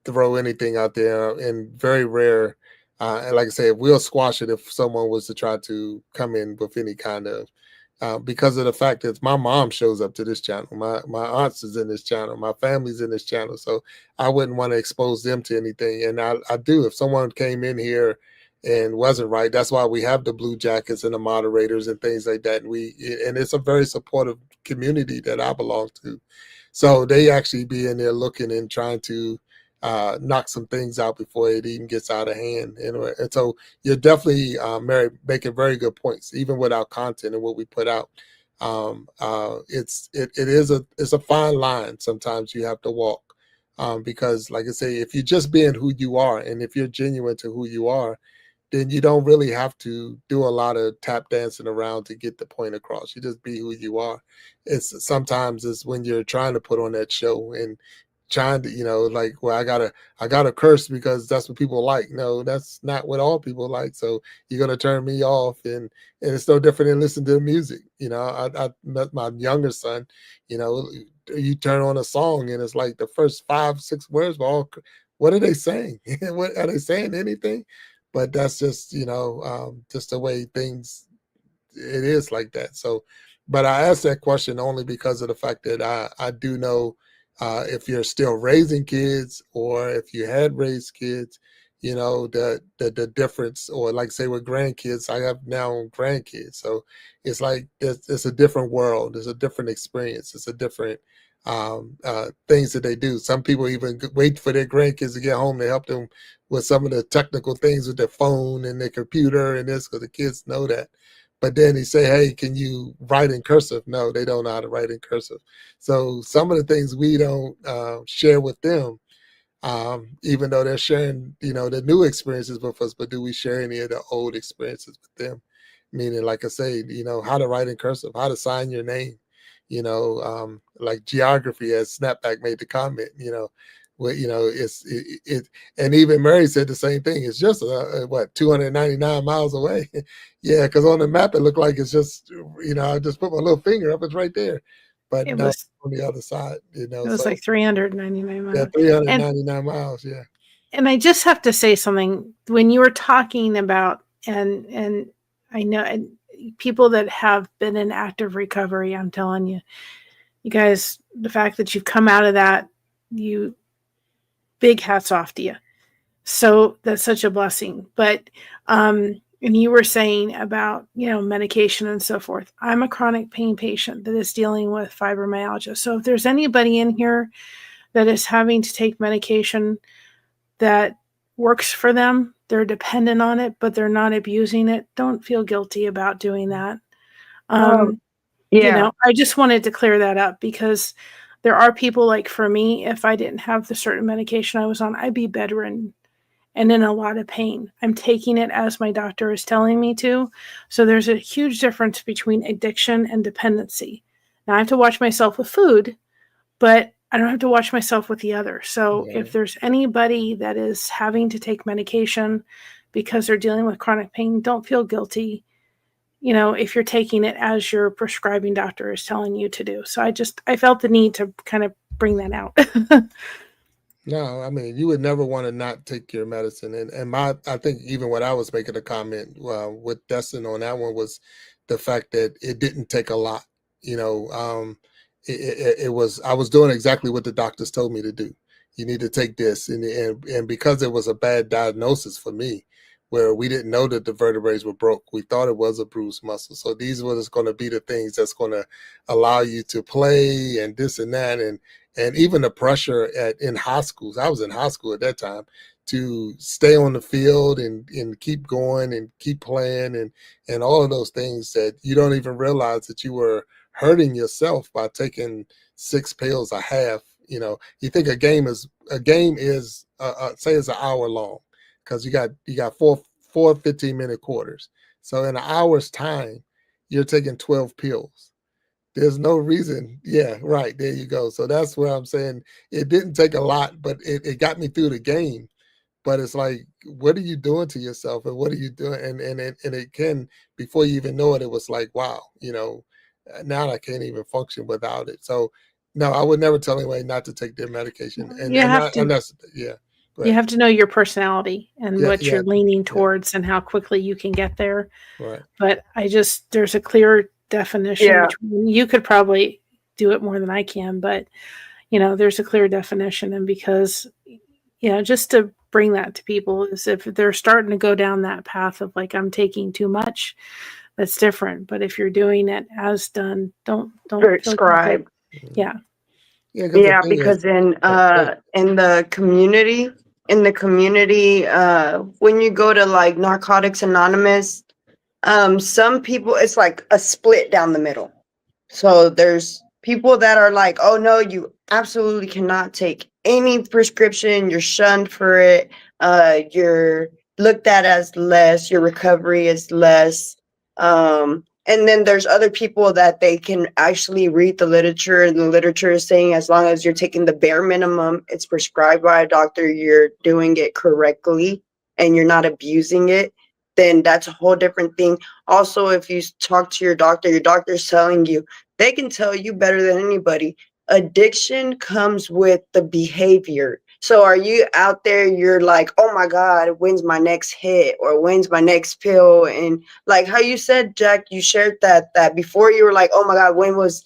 throw anything out there, and very rare. And like I say, we'll squash it if someone was to try to come in with any kind of. Because of the fact that my mom shows up to this channel, my aunts is in this channel, my family's in this channel, so I wouldn't want to expose them to anything. And I do, if someone came in here and wasn't right, that's why we have the blue jackets and the moderators and things like that. And it's a very supportive community that I belong to, so they actually be in there looking and trying to knock some things out before it even gets out of hand. And so you're definitely, Mary, making very good points, even with our content and what we put out. It's a fine line sometimes you have to walk, because like I say, if you're just being who you are, and if you're genuine to who you are, then you don't really have to do a lot of tap dancing around to get the point across. You just be who you are. Sometimes it's when you're trying to put on that show and trying to, like, well, I gotta curse because that's what people like. No, that's not what all people like. So you're gonna turn me off, and it's no different than listening to music. I met my younger son. You turn on a song and it's like the first 5-6 words were all, what are they saying? What are they saying? Anything? But that's just just the way things it is like that. So, but I asked that question only because of the fact that I do know. If you're still raising kids, or if you had raised kids, the difference, or like say with grandkids, I have now grandkids. So it's like, it's a different world. It's a different experience. It's a different things that they do. Some people even wait for their grandkids to get home to help them with some of the technical things with their phone and their computer and this, because the kids know that. But then he say, hey, can you write in cursive? No, they don't know how to write in cursive. So some of the things we don't share with them, even though they're sharing, the new experiences with us, but do we share any of the old experiences with them? Meaning, like I say, how to write in cursive, how to sign your name, like geography, as Snapback made the comment, and even Mary said the same thing. It's just 299 miles away. Yeah, because on the map it looked like it's just, I just put my little finger up, it's right there, but It no, was on the other side. It was like 399 miles. Yeah, 399 miles. Yeah. And I just have to say something. When you were talking about, and I know people that have been in active recovery, I'm telling you, you guys, the fact that you've come out of that, big hats off to you. So that's such a blessing. But and you were saying about, medication and so forth. I'm a chronic pain patient that is dealing with fibromyalgia. So if there's anybody in here that is having to take medication that works for them, they're dependent on it, but they're not abusing it, don't feel guilty about doing that. I just wanted to clear that up, because there are people, like for me, if I didn't have the certain medication I was on, I'd be bedridden and in a lot of pain. I'm taking it as my doctor is telling me to. So there's a huge difference between addiction and dependency. Now I have to watch myself with food, but I don't have to watch myself with the other. So if there's anybody that is having to take medication because they're dealing with chronic pain, don't feel guilty, if you're taking it as your prescribing doctor is telling you to do. So I felt the need to kind of bring that out. No, I mean, you would never want to not take your medicine. And I think even what I was making a comment with Destin on that one was the fact that it didn't take a lot. It was, I was doing exactly what the doctors told me to do. You need to take this. And because it was a bad diagnosis for me, where we didn't know that the vertebrae were broke. We thought it was a bruised muscle. So these were just going to be the things that's going to allow you to play and this and that, and even the pressure in high schools. I was in high school at that time to stay on the field and keep going and keep playing and all of those things that you don't even realize that you were hurting yourself by taking 6 pills a half. You think a game is say it's an hour long because you got four 15-minute quarters. So in an hour's time, you're taking 12 pills. There's no reason. Yeah, right. There you go. So that's where I'm saying it didn't take a lot, but it got me through the game. But it's like, what are you doing to yourself, and what are you doing? And it can, before you even know it, it was like, wow, now I can't even function without it. So no, I would never tell anyone not to take their medication, and You and have not to unless, yeah, go you ahead. have to know your personality and Yeah, what yeah, you're leaning yeah, towards and how quickly you can get there. right. But there's a clear definition Yeah. between, you could probably do it more than I can, but there's a clear definition. And because, just to bring that to people, is if they're starting to go down that path of like, I'm taking too much, that's different. But if you're doing it as done, don't feel guilty. Prescribed. Mhm. Yeah. Yeah, because the Yeah, thing is, because in go ahead. the community, when you go to like Narcotics Anonymous, some people, it's like a split down the middle. So there's people that are like, oh no, you absolutely cannot take any prescription. You're shunned for it. You're looked at as less. Your recovery is less. And then there's other people that they can actually read the literature, and the literature is saying as long as you're taking the bare minimum, it's prescribed by a doctor, you're doing it correctly, and you're not abusing it, then that's a whole different thing. Also, if you talk to your doctor's telling you, they can tell you better than anybody. Addiction comes with the behavior. So are you out there, you're like, oh my God, when's my next hit or when's my next pill? And like how you said, Jack, you shared that before, you were like, oh my God, when was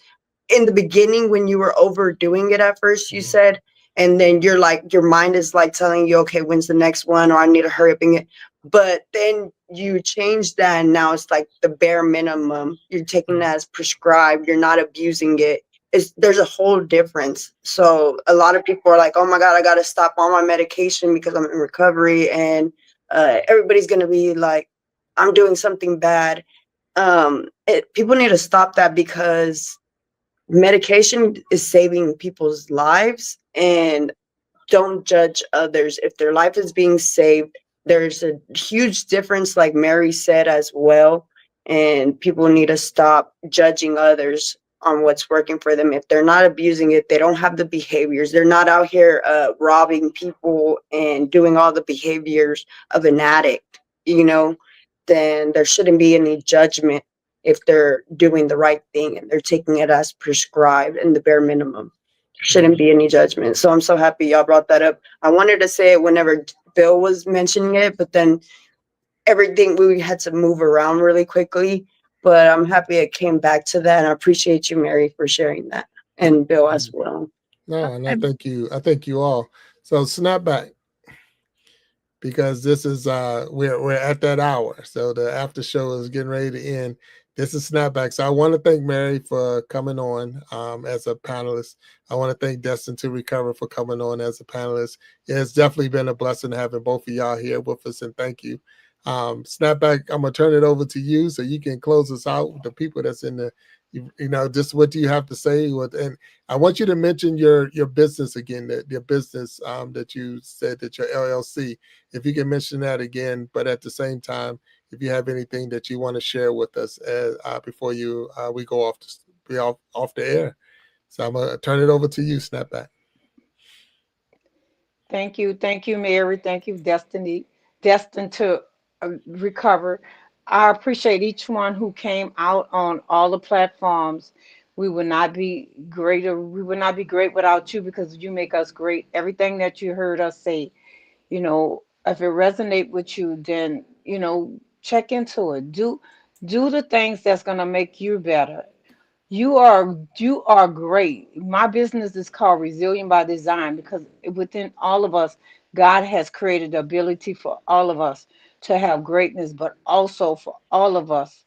in the beginning when you were overdoing it at first, you Mhm. said, and then you're like, your mind is like telling you, okay, when's the next one, or I need to hurry up and get. But then you change that, and now it's like the bare minimum. You're taking that as prescribed. You're not abusing it. There's a whole difference. So a lot of people are like, oh my God, I got to stop all my medication because I'm in recovery, and everybody's gonna be like, I'm doing something bad. People need to stop that, because medication is saving people's lives, and don't judge others. If their life is being saved, there's a huge difference, like Mary said as well. And people need to stop judging others on what's working for them. If they're not abusing it, they don't have the behaviors. They're not out here robbing people and doing all the behaviors of an addict, then there shouldn't be any judgment if they're doing the right thing and they're taking it as prescribed and the bare minimum. Shouldn't be any judgment. So I'm so happy y'all brought that up. I wanted to say it whenever Bill was mentioning it, but then everything, we had to move around really quickly. But I'm happy it came back to that, and I appreciate you, Mary, for sharing that, and Bill as Mhm. well. No, and I I, thank you. I thank you all. So Snapback, because this is we're at that hour. So the after show is getting ready to end. This is Snapback. So I want to thank Mary for coming on as a panelist. I want to thank Destin to Recover for coming on as a panelist. It's definitely been a blessing having both of y'all here with us, and thank you. Snapback, I'm gonna turn it over to you so you can close us out with the people that's in the, just what do you have to say? And I want you to mention your business again, your business that you said, that your LLC, if you can mention that again. But at the same time, if you have anything that you want to share with us before we go off the air. So I'm gonna turn it over to you, Snapback. Thank you, Mary. Thank you, Destiny, destined to recover. I appreciate each one who came out on all the platforms. We would not be greater. We would not be great without you, because you make us great. Everything that you heard us say, if it resonate with you, then check into it. Do the things that's gonna make you better. You are great. My business is called Resilient by Design, because within all of us, God has created the ability for all of us to have greatness, but also for all of us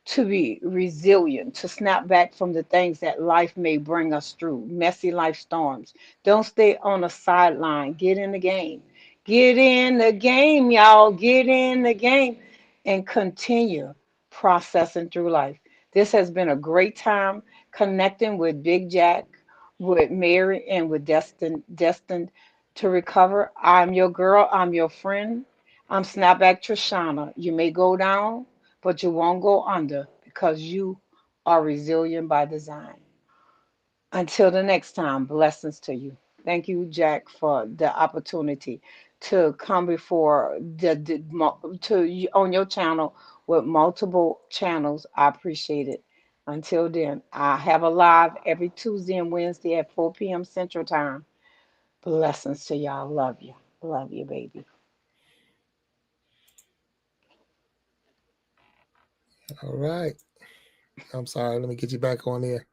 to be resilient, to snap back from the things that life may bring us through, messy life storms. Don't stay on the sideline. Get in the game. Get in the game, y'all. Get in the game and continue processing through life. This has been a great time connecting with Big Jack, with Mary, and with Destined to Recover. I'm your girl. I'm your friend. I'm Snapback Trishana. You may go down, but you won't go under because you are resilient by design. Until the next time, blessings to you. Thank you, Jack, for the opportunity to come before on your channel with multiple channels. I appreciate it. Until then, I have a live every Tuesday and Wednesday at 4 p.m. Central Time. Blessings to y'all. Love you. Love you, baby. All right. I'm sorry. Let me get you back on here.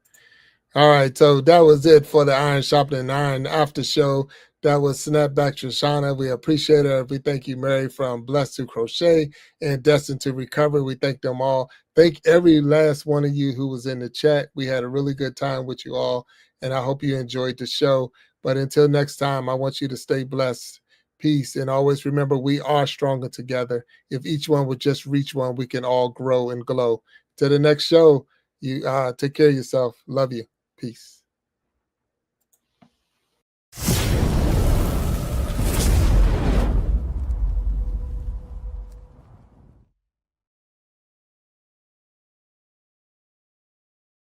All right, so that was it for the Iron Sharpening Iron after show. That was Snapback Shoshana. We appreciate her. We thank you, Mary, from Blessed to Crochet and Destined to Recover. We thank them all. Thank every last one of you who was in the chat. We had a really good time with you all, and I hope you enjoyed the show. But until next time, I want you to stay blessed. Peace, and always remember we are stronger together. If each one would just reach one, we can all grow and glow. To the next show, you take care of yourself. Love you. Peace.